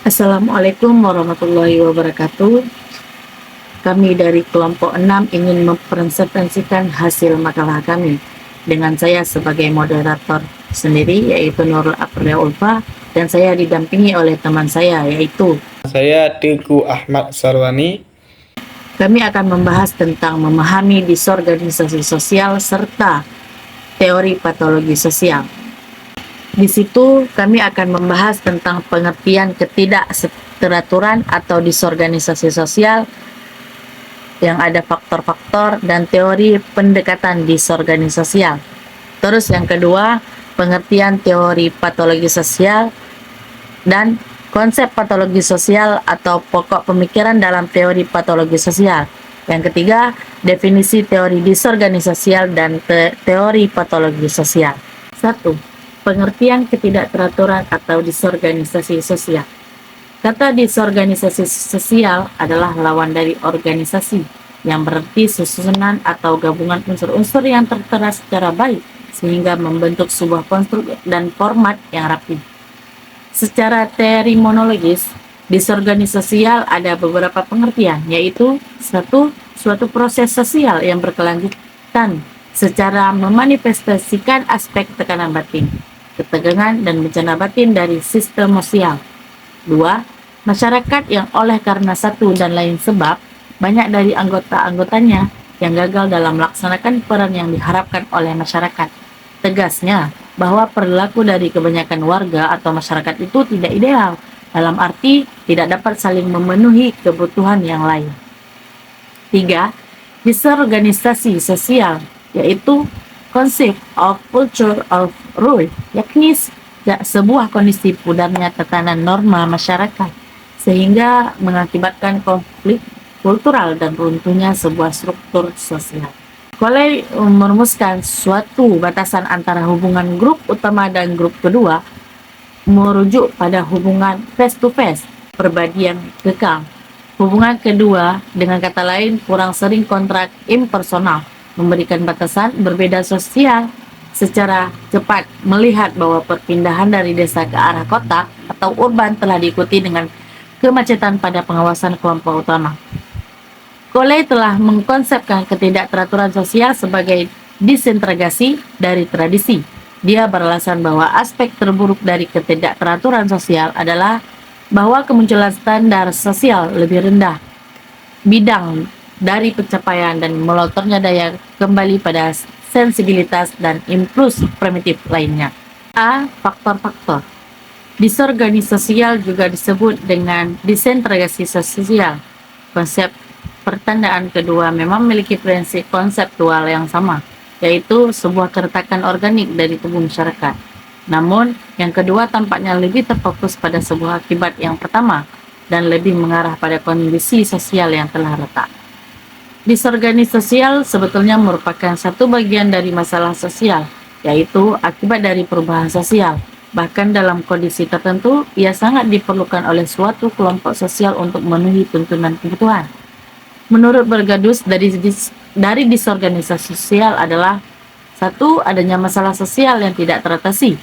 Assalamualaikum warahmatullahi wabarakatuh. Kami dari kelompok 6 ingin mempresentasikan hasil makalah kami dengan saya sebagai moderator sendiri, yaitu Nurul Aprilia Ulfa, dan saya didampingi oleh teman saya, yaitu Saya Teguh Ahmad Sarwani. kami akan membahas tentang memahami disorganisasi sosial serta teori patologi sosial. Di situ kami akan membahas tentang pengertian ketidakteraturan atau disorganisasi sosial, yang ada faktor-faktor dan teori pendekatan disorganisasial. Terus yang kedua, pengertian teori patologi sosial dan konsep patologi sosial atau pokok pemikiran dalam teori patologi sosial. Yang ketiga, definisi teori disorganisasial dan teori patologi sosial. 1. Pengertian ketidakteraturan atau disorganisasi sosial. Kata disorganisasi sosial adalah lawan dari organisasi, yang berarti susunan atau gabungan unsur-unsur yang tertera secara baik sehingga membentuk sebuah konstruk dan format yang rapi. Secara terminologis, disorganisasi sosial ada beberapa pengertian, yaitu satu, suatu proses sosial yang berkelanjutan secara memanifestasikan aspek tekanan batin, ketegangan dan bencana batin dari sistem sosial. 2. Masyarakat yang oleh karena satu dan lain sebab banyak dari anggota-anggotanya yang gagal dalam melaksanakan peran yang diharapkan oleh masyarakat. Tegasnya bahwa perilaku dari kebanyakan warga atau masyarakat itu tidak ideal, dalam arti tidak dapat saling memenuhi kebutuhan yang lain. 3. Disorganisasi sosial, yaitu konsep of culture of rule, yakni sebuah kondisi pudarnya tatanan norma masyarakat sehingga mengakibatkan konflik kultural dan runtuhnya sebuah struktur sosial. Cole merumuskan suatu batasan antara hubungan grup utama dan grup kedua merujuk pada hubungan face to face, pribadi yang kekal. Hubungan kedua, dengan kata lain, kurang sering kontrak impersonal, memberikan batasan berbeda sosial secara cepat, melihat bahwa perpindahan dari desa ke arah kota atau urban telah diikuti dengan kemacetan pada pengawasan kelompok utama. Cole telah mengkonsepkan ketidakteraturan sosial sebagai disintegrasi dari tradisi. Dia beralasan bahwa aspek terburuk dari ketidakteraturan sosial adalah bahwa kemunculan standar sosial lebih rendah, bidang dari pencapaian dan melontornya daya kembali pada sensibilitas dan impuls primitif lainnya. A. Faktor-faktor disorganisasi sosial juga disebut dengan disintegrasi sosial. Konsep pertandaan kedua memang memiliki prinsip konseptual yang sama, yaitu sebuah keretakan organik dari tubuh masyarakat. Namun, yang kedua tampaknya lebih terfokus pada sebuah akibat yang pertama dan lebih mengarah pada kondisi sosial yang telah retak. Disorganisasi sosial sebetulnya merupakan satu bagian dari masalah sosial, yaitu akibat dari perubahan sosial. Bahkan dalam kondisi tertentu, ia sangat diperlukan oleh suatu kelompok sosial untuk memenuhi tuntunan kebutuhan. Menurut Bergadus, dari disorganisasi sosial adalah: 1. Adanya masalah sosial yang tidak teratasi.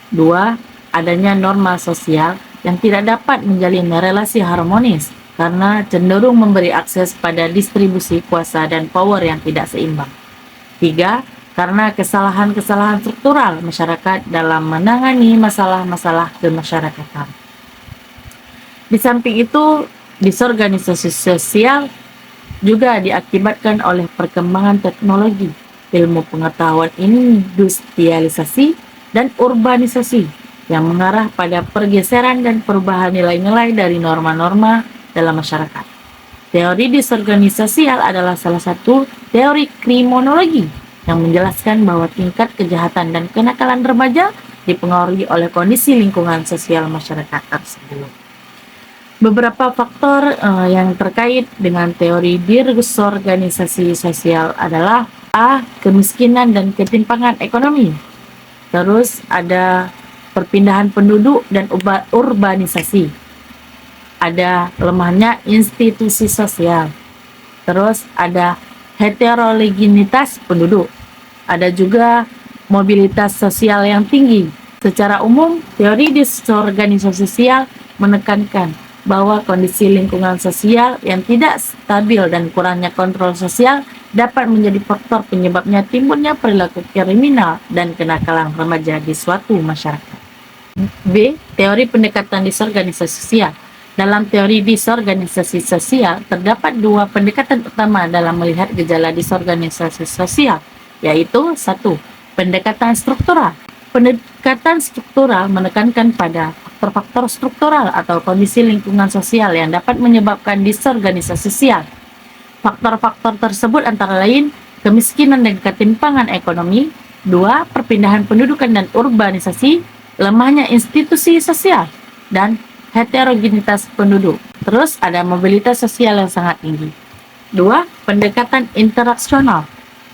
2. Adanya norma sosial yang tidak dapat menjalin relasi harmonis karena cenderung memberi akses pada distribusi kuasa dan power yang tidak seimbang. 3. Karena kesalahan-kesalahan struktural masyarakat dalam menangani masalah-masalah kemasyarakatan. Di samping itu, disorganisasi sosial juga diakibatkan oleh perkembangan teknologi, ilmu pengetahuan industrialisasi, dan urbanisasi yang mengarah pada pergeseran dan perubahan nilai-nilai dari norma-norma dalam masyarakat. Teori disorganisasi sosial adalah salah satu teori kriminologi yang menjelaskan bahwa tingkat kejahatan dan kenakalan remaja dipengaruhi oleh kondisi lingkungan sosial masyarakat tersebut. Beberapa faktor yang terkait dengan teori disorganisasi sosial adalah: A. Kemiskinan dan ketimpangan ekonomi. Terus ada perpindahan penduduk dan urbanisasi. Ada lemahnya institusi sosial. Terus ada heterogenitas penduduk. Ada juga mobilitas sosial yang tinggi, Secara umum, teori disorganisasi sosial menekankan bahwa kondisi lingkungan sosial yang tidak stabil dan kurangnya kontrol sosial dapat menjadi faktor penyebabnya timbulnya perilaku kriminal dan kenakalan remaja di suatu masyarakat. B. Teori pendekatan disorganisasi sosial. Dalam teori disorganisasi sosial, terdapat dua pendekatan utama dalam melihat gejala disorganisasi sosial, yaitu 1. Pendekatan struktural. Pendekatan struktural menekankan pada faktor-faktor struktural atau kondisi lingkungan sosial yang dapat menyebabkan disorganisasi sosial. Faktor-faktor tersebut antara lain kemiskinan dan ketimpangan ekonomi, 2. Perpindahan pendudukan dan urbanisasi, lemahnya institusi sosial, dan heterogenitas penduduk. Terus ada mobilitas sosial yang sangat tinggi. 2. Pendekatan interaksional.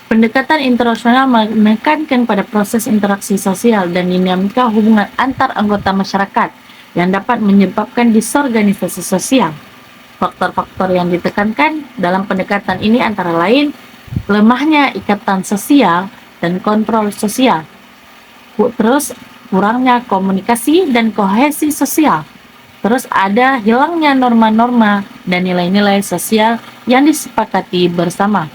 Pendekatan interaksional menekankan pada proses interaksi sosial dan dinamika hubungan antar anggota masyarakat yang dapat menyebabkan disorganisasi sosial. Faktor-faktor yang ditekankan dalam pendekatan ini antara lain lemahnya ikatan sosial dan kontrol sosial. Terus kurangnya komunikasi dan kohesi sosial. Terus ada hilangnya norma-norma dan nilai-nilai sosial yang disepakati bersama.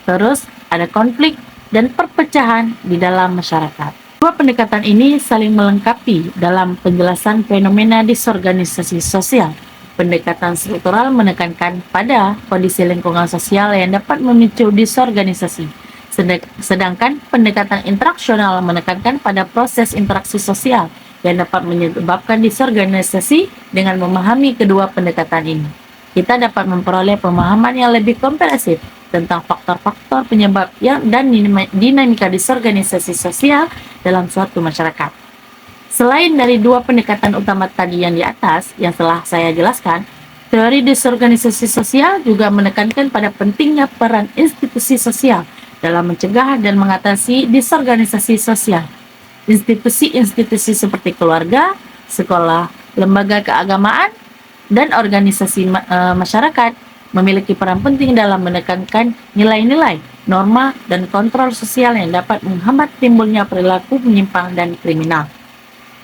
Terus ada konflik dan perpecahan di dalam masyarakat. Dua pendekatan ini saling melengkapi dalam penjelasan fenomena disorganisasi sosial. Pendekatan struktural menekankan pada kondisi lingkungan sosial yang dapat memicu disorganisasi. Sedangkan pendekatan interaksional menekankan pada proses interaksi sosial yang dapat menyebabkan disorganisasi. Dengan memahami kedua pendekatan ini, kita dapat memperoleh pemahaman yang lebih komprehensif tentang faktor-faktor penyebab dan dinamika disorganisasi sosial dalam suatu masyarakat. Selain dari dua pendekatan utama tadi yang di atas, yang telah saya jelaskan, teori disorganisasi sosial juga menekankan pada pentingnya peran institusi sosial dalam mencegah dan mengatasi disorganisasi sosial. Institusi-institusi seperti keluarga, sekolah, lembaga keagamaan, dan organisasi masyarakat memiliki peran penting dalam menekankan nilai-nilai, norma, dan kontrol sosial yang dapat menghambat timbulnya perilaku menyimpang dan kriminal.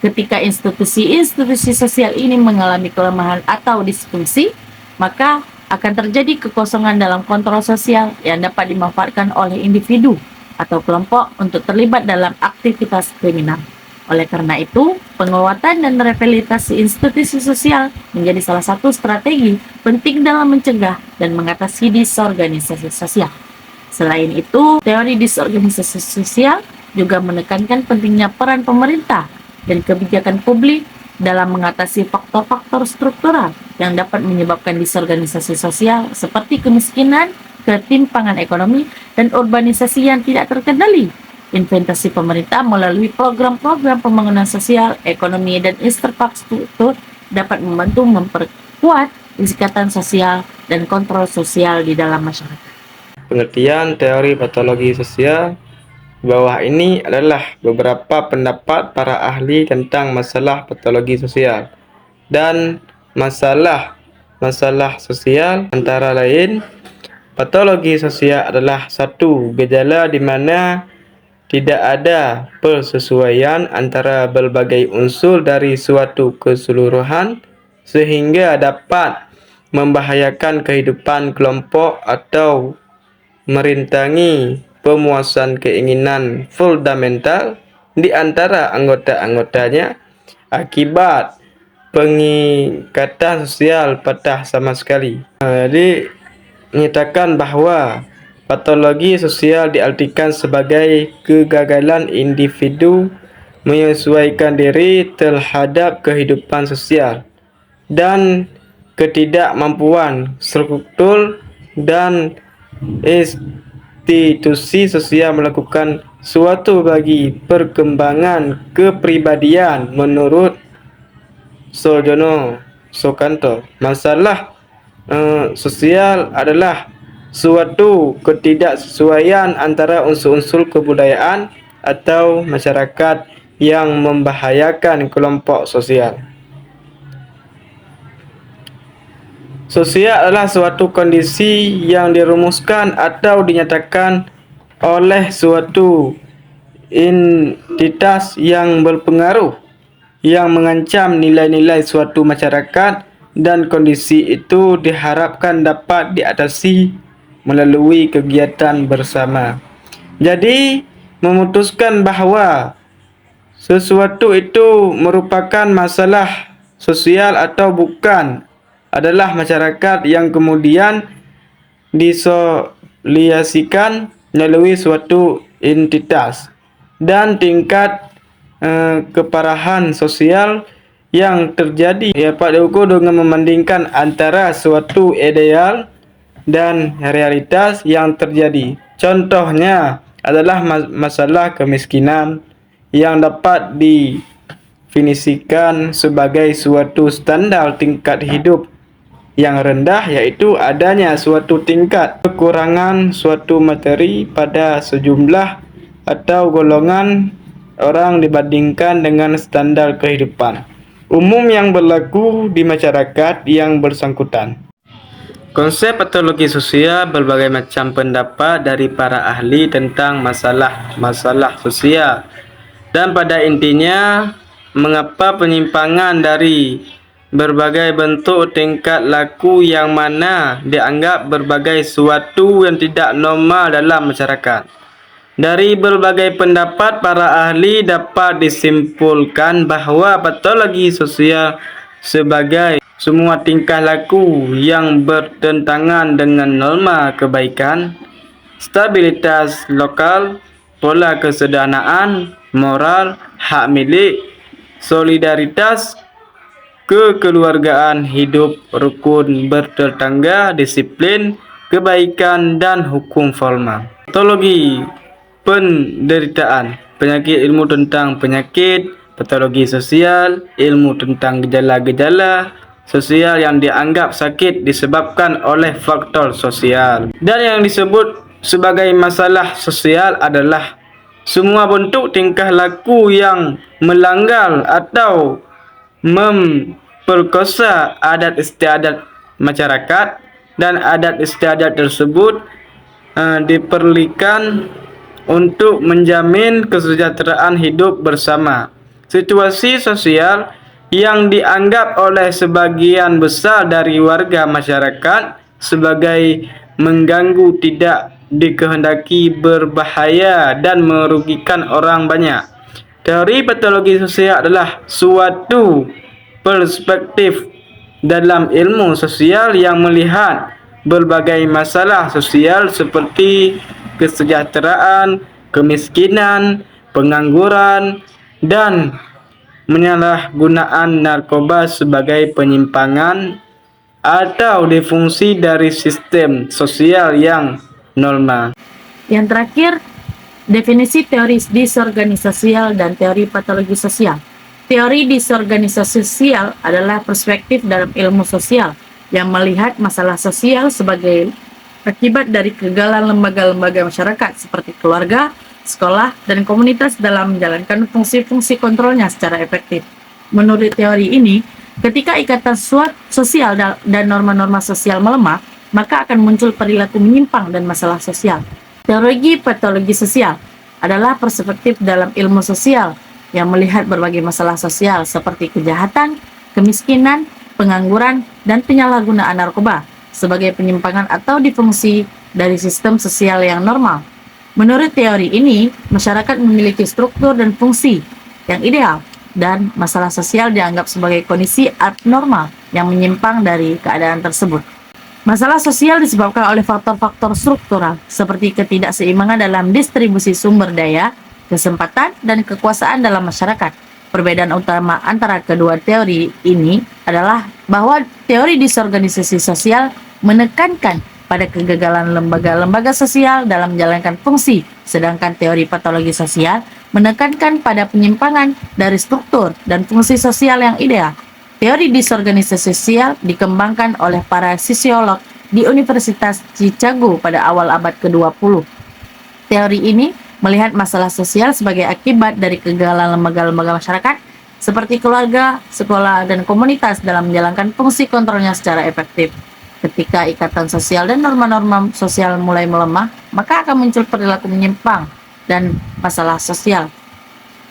Ketika institusi-institusi sosial ini mengalami kelemahan atau disfungsi, maka akan terjadi kekosongan dalam kontrol sosial yang dapat dimanfaatkan oleh individu atau kelompok untuk terlibat dalam aktivitas kriminal. Oleh karena itu, penguatan dan rehabilitasi institusi sosial menjadi salah satu strategi penting dalam mencegah dan mengatasi disorganisasi sosial. Selain itu, teori disorganisasi sosial juga menekankan pentingnya peran pemerintah dan kebijakan publik dalam mengatasi faktor-faktor struktural yang dapat menyebabkan disorganisasi sosial seperti kemiskinan, ketimpangan ekonomi, dan urbanisasi yang tidak terkendali. Investasi pemerintah melalui program-program pembangunan sosial, ekonomi, dan infrastruktur dapat membantu memperkuat ikatan sosial dan kontrol sosial di dalam masyarakat. Pengertian teori patologi sosial di bawah ini adalah beberapa pendapat para ahli tentang masalah patologi sosial dan masalah sosial antara lain. Patologi sosial adalah satu gejala di mana tidak ada persesuaian antara berbagai unsur dari suatu keseluruhan sehingga dapat membahayakan kehidupan kelompok atau merintangi pemuasan keinginan fundamental di antara anggota-anggotanya akibat pengikatan sosial patah sama sekali. Jadi menyatakan bahawa patologi sosial diartikan sebagai kegagalan individu menyesuaikan diri terhadap kehidupan sosial dan ketidakmampuan struktur dan institusi sosial melakukan suatu bagi perkembangan kepribadian menurut Sojono Soekanto. Masalah sosial adalah suatu ketidaksesuaian antara unsur-unsur kebudayaan atau masyarakat yang membahayakan kelompok sosial. Sosial adalah suatu kondisi yang dirumuskan atau dinyatakan oleh suatu entitas yang berpengaruh yang mengancam nilai-nilai suatu masyarakat, dan kondisi itu diharapkan dapat diatasi melalui kegiatan bersama. Jadi, memutuskan bahawa sesuatu itu merupakan masalah sosial atau bukan adalah masyarakat yang kemudian disosialisasikan melalui suatu entitas, dan tingkat keparahan sosial yang terjadi dapat diukur dengan membandingkan antara suatu ideal dan realitas yang terjadi. Contohnya adalah masalah kemiskinan yang dapat didefinisikan sebagai suatu standar tingkat hidup yang rendah, iaitu adanya suatu tingkat kekurangan suatu materi pada sejumlah atau golongan orang dibandingkan dengan standar kehidupan umum yang berlaku di masyarakat yang bersangkutan. Konsep patologi sosial berbagai macam pendapat dari para ahli tentang masalah sosial, dan pada intinya mengapa penyimpangan dari berbagai bentuk tingkat laku yang mana dianggap berbagai suatu yang tidak normal dalam masyarakat. Dari berbagai pendapat para ahli dapat disimpulkan bahawa patologi sosial sebagai semua tingkah laku yang bertentangan dengan norma kebaikan, stabilitas lokal, pola kesederhanaan, moral, hak milik, solidaritas, kekeluargaan, hidup rukun bertetangga, disiplin, kebaikan, dan hukum formal. Patologi penderitaan, penyakit, ilmu tentang penyakit, patologi sosial, ilmu tentang gejala-gejala sosial yang dianggap sakit disebabkan oleh faktor sosial. Dan yang disebut sebagai masalah sosial adalah semua bentuk tingkah laku yang melanggar atau memperkosa adat istiadat masyarakat, dan adat istiadat tersebut diperlukan untuk menjamin kesejahteraan hidup bersama. Situasi sosial yang dianggap oleh sebagian besar dari warga masyarakat sebagai mengganggu, tidak dikehendaki, berbahaya, dan merugikan orang banyak. Teori patologi sosial adalah suatu perspektif dalam ilmu sosial yang melihat berbagai masalah sosial seperti kesejahteraan, kemiskinan, pengangguran, dan penyalahgunaan narkoba sebagai penyimpangan atau disfungsi dari sistem sosial yang normal. Yang terakhir, definisi teori disorganisasi dan teori patologi sosial. Teori disorganisasi sosial adalah perspektif dalam ilmu sosial yang melihat masalah sosial sebagai akibat dari kegagalan lembaga-lembaga masyarakat seperti keluarga, sekolah, dan komunitas dalam menjalankan fungsi-fungsi kontrolnya secara efektif. Menurut teori ini, ketika ikatan sosial dan norma-norma sosial melemah, maka akan muncul perilaku menyimpang dan masalah sosial. Teori patologi sosial adalah perspektif dalam ilmu sosial yang melihat berbagai masalah sosial seperti kejahatan, kemiskinan, pengangguran, dan penyalahgunaan narkoba sebagai penyimpangan atau disfungsi dari sistem sosial yang normal. Menurut teori ini, masyarakat memiliki struktur dan fungsi yang ideal, dan masalah sosial dianggap sebagai kondisi abnormal yang menyimpang dari keadaan tersebut. Masalah sosial disebabkan oleh faktor-faktor struktural seperti ketidakseimbangan dalam distribusi sumber daya, kesempatan, dan kekuasaan dalam masyarakat. Perbedaan utama antara kedua teori ini adalah bahwa teori disorganisasi sosial menekankan pada kegagalan lembaga-lembaga sosial dalam menjalankan fungsi, sedangkan teori patologi sosial menekankan pada penyimpangan dari struktur dan fungsi sosial yang ideal. Teori disorganisasi sosial dikembangkan oleh para sosiolog di Universitas Chicago pada awal abad ke-20. Teori ini melihat masalah sosial sebagai akibat dari kegagalan lembaga-lembaga masyarakat seperti keluarga, sekolah, dan komunitas dalam menjalankan fungsi kontrolnya secara efektif. Ketika ikatan sosial dan norma-norma sosial mulai melemah, maka akan muncul perilaku menyimpang dan masalah sosial.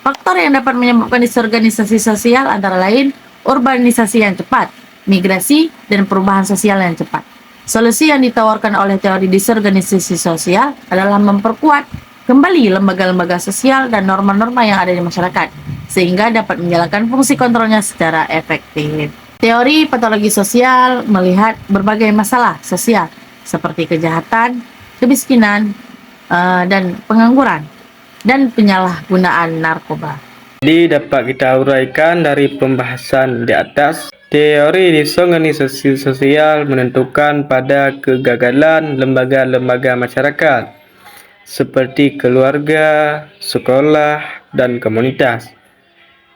Faktor yang dapat menyebabkan disorganisasi sosial antara lain urbanisasi yang cepat, migrasi, dan perubahan sosial yang cepat. Solusi yang ditawarkan oleh teori disorganisasi sosial adalah memperkuat kembali lembaga-lembaga sosial dan norma-norma yang ada di masyarakat, sehingga dapat menjalankan fungsi kontrolnya secara efektif. Teori patologi sosial melihat berbagai masalah sosial seperti kejahatan, kemiskinan, dan pengangguran, dan penyalahgunaan narkoba. Jadi dapat kita uraikan dari pembahasan di atas, teori disorganisasi sosial menentukan pada kegagalan lembaga-lembaga masyarakat seperti keluarga, sekolah, dan komunitas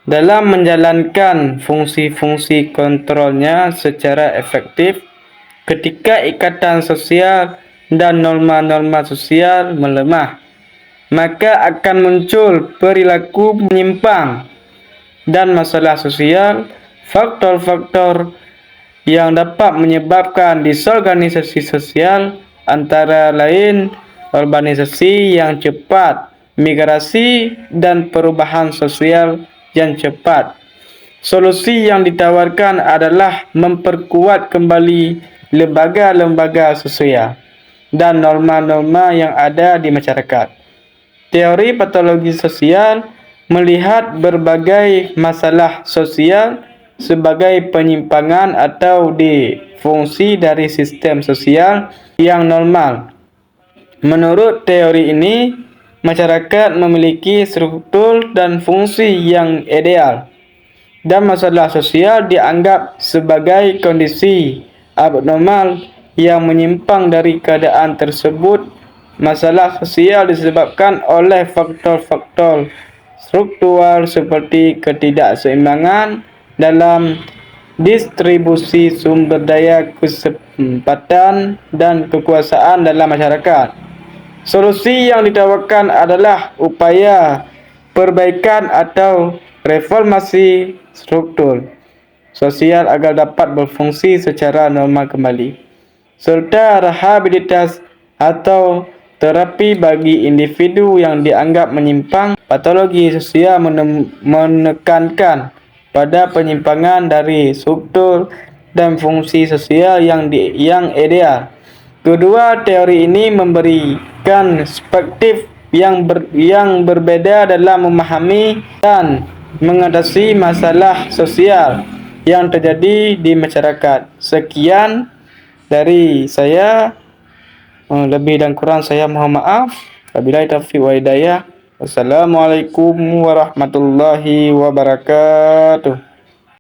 dalam menjalankan fungsi-fungsi kontrolnya secara efektif. Ketika ikatan sosial dan norma-norma sosial melemah, maka akan muncul perilaku menyimpang dan masalah sosial. Faktor-faktor yang dapat menyebabkan disorganisasi sosial antara lain urbanisasi yang cepat, migrasi, dan perubahan sosial yang cepat. Solusi yang ditawarkan adalah memperkuat kembali lembaga-lembaga sosial dan norma-norma yang ada di masyarakat. Teori patologi sosial melihat berbagai masalah sosial sebagai penyimpangan atau disfungsi dari sistem sosial yang normal. Menurut teori ini, masyarakat memiliki struktur dan fungsi yang ideal, dan masalah sosial dianggap sebagai kondisi abnormal yang menyimpang dari keadaan tersebut. Masalah sosial disebabkan oleh faktor-faktor struktural seperti ketidakseimbangan dalam distribusi sumber daya, kesempatan, dan kekuasaan dalam masyarakat. Solusi yang ditawarkan adalah upaya perbaikan atau reformasi struktur sosial agar dapat berfungsi secara normal kembali, serta rehabilitasi atau terapi bagi individu yang dianggap menyimpang. Patologi sosial menekankan pada penyimpangan dari struktur dan fungsi sosial yang ideal. Kedua teori ini memberikan perspektif yang berbeda dalam memahami dan mengatasi masalah sosial yang terjadi di masyarakat. Sekian dari saya, lebih dan kurang saya mohon maaf. Wabillahi taufiq wa hidayah. Wassalamualaikum warahmatullahi wabarakatuh.